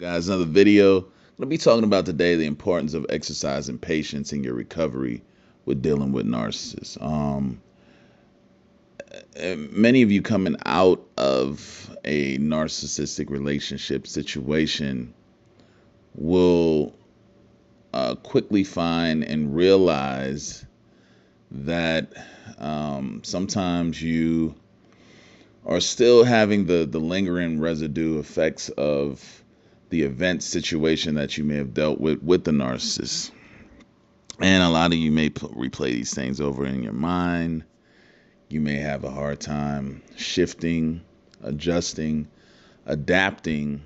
Guys, another video. I'm going to be talking about today the importance of exercise and patience in your recovery with dealing with narcissists. And many of you coming out of a narcissistic relationship situation will quickly find and realize that sometimes you are still having the lingering residue effects of the event situation that you may have dealt with the narcissist. And a lot of you may replay these things over in your mind. You may have a hard time shifting, adjusting, adapting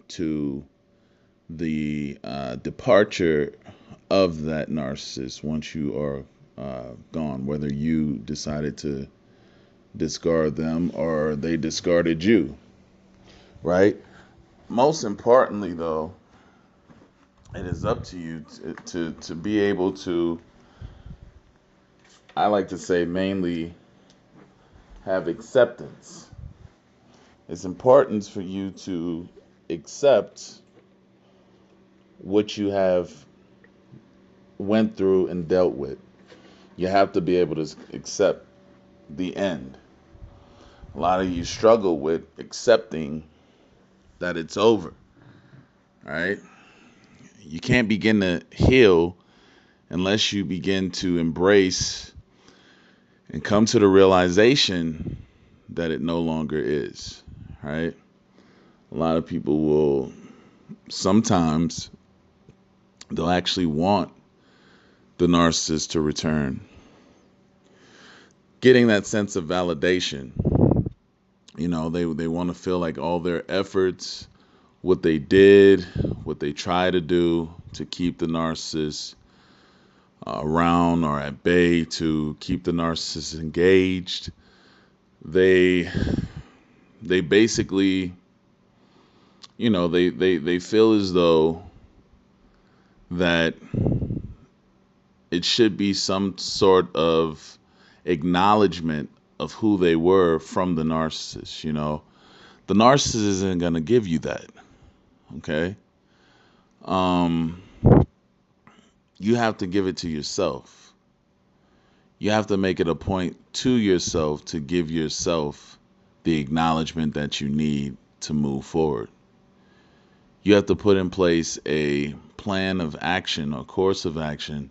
to the departure of that narcissist once you are gone, whether you decided to discard them or they discarded you, right? Most importantly, though, it is up to you to be able to, I like to say, mainly have acceptance. It's important for you to accept what you have went through and dealt with. You have to be able to accept the end. A lot of you struggle with accepting that it's over, right? You can't begin to heal unless you begin to embrace and come to the realization that it no longer is, right? A lot of people will sometimes, they'll actually want the narcissist to return. Getting that sense of validation, they want to feel like all their efforts, what they did, what they try to do to keep the narcissist around or at bay, to keep the narcissist engaged. They basically, they feel as though that it should be some sort of acknowledgement of who they were from the narcissist. The narcissist isn't going to give you that. Okay. You have to give it to yourself. You have to make it a point to yourself to give yourself the acknowledgement that you need to move forward. You have to put in place a plan of action or course of action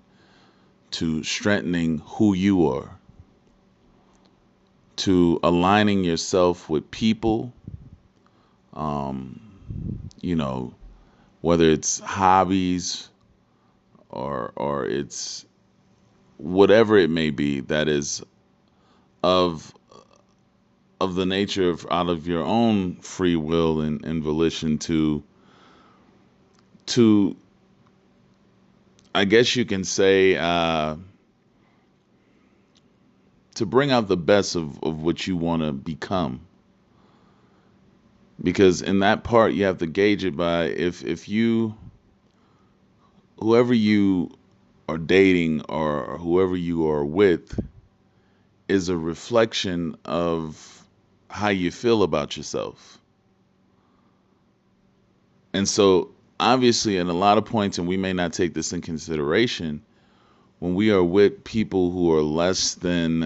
to strengthening who you are, to aligning yourself with people, whether it's hobbies or it's whatever it may be that is of the nature of out of your own free will and volition to I guess you can say to bring out the best of what you want to become. Because in that part you have to gauge it by if you, whoever you are dating or whoever you are with is a reflection of how you feel about yourself. And so obviously at a lot of points, and we may not take this in consideration, when we are with people who are less than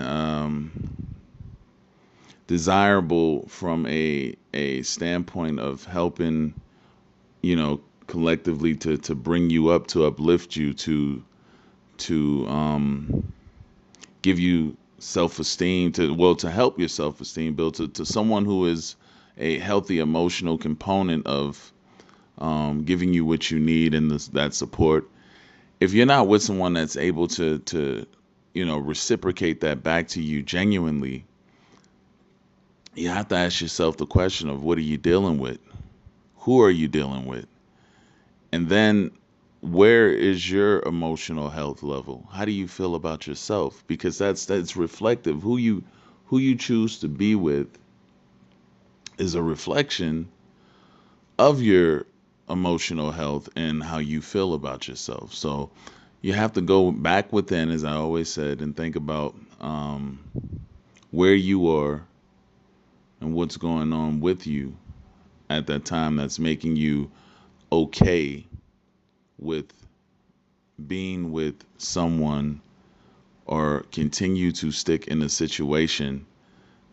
desirable from a standpoint of helping, collectively to bring you up, to uplift you, to give you self-esteem, to help your self-esteem build, to someone who is a healthy emotional component of giving you what you need and that support. If you're not with someone that's able to reciprocate that back to you genuinely, you have to ask yourself the question of, what are you dealing with? Who are you dealing with? And then, where is your emotional health level? How do you feel about yourself? Because that's reflective. Who you choose to be with is a reflection of your emotional health and how you feel about yourself. So you have to go back within, as I always said, and think about where you are and what's going on with you at that time that's making you okay with being with someone or continue to stick in a situation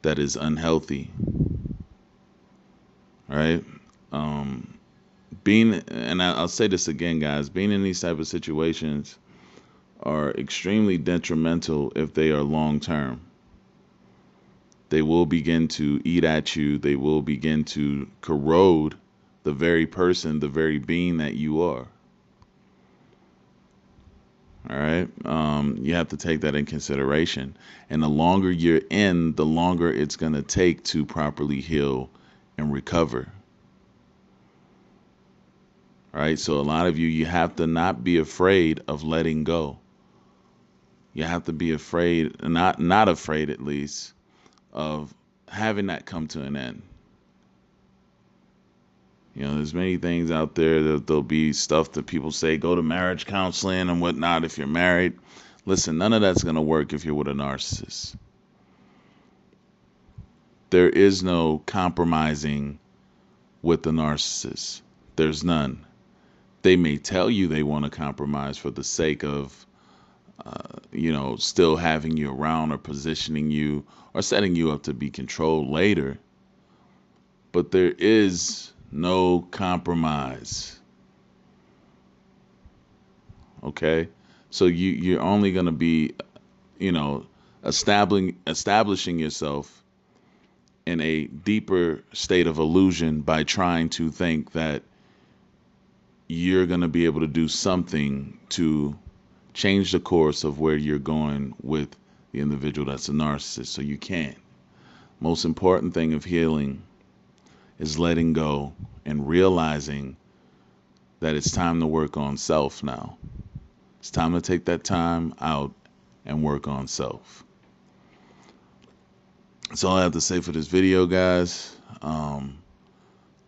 that is unhealthy, right? Um, and I'll say this again, guys, being in these type of situations are extremely detrimental if they are long term. They will begin to eat at you. They will begin to corrode the very person, the very being that you are. All right. You have to take that in consideration. And the longer you're in, the longer it's going to take to properly heal and recover. All right. So a lot of you have to not be afraid of letting go. You have to be afraid, not afraid at least, of having that come to an end. You know, there's many things out there that there'll be stuff that people say, go to marriage counseling and whatnot if you're married. Listen, none of that's going to work if you're with a narcissist. There is no compromising with the narcissist. There's none. They may tell you they want to compromise for the sake of, still having you around or positioning you or setting you up to be controlled later. But there is no compromise. Okay? So you're only going to be, establishing yourself in a deeper state of illusion by trying to think that you're going to be able to do something to change the course of where you're going with the individual that's a narcissist. So you can't. Most important thing of healing is letting go and realizing that it's time to work on self now. It's time to take that time out and work on self. That's all I have to say for this video, guys.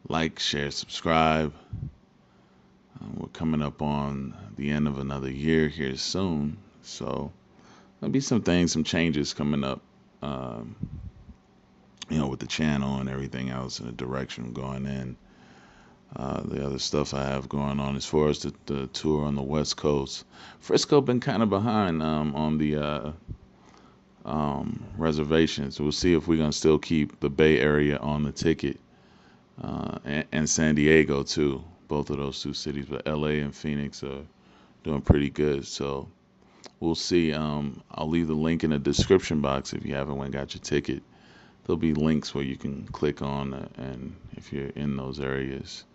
Like, share, subscribe. We're coming up on the end of another year here soon. So there'll be some changes coming up, with the channel and everything else and the direction going in. The other stuff I have going on as far as the tour on the West Coast. Frisco been kind of behind on the reservations. We'll see if we're going to still keep the Bay Area on the ticket, and San Diego too. Both of those two cities, but LA and Phoenix are doing pretty good. So we'll see. I'll leave the link in the description box if you haven't went and got your ticket. There'll be links where you can click on and if you're in those areas.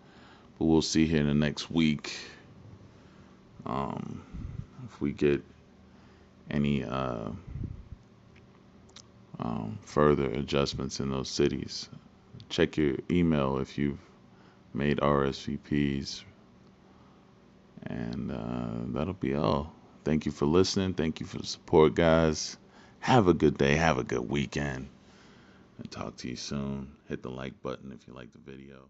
But we'll see here in the next week if we get any further adjustments in those cities. Check your email if you've made RSVPs. And that'll be all. Thank you for listening. Thank you for the support, guys. Have a good day. Have a good weekend. And talk to you soon. Hit the like button if you like the video.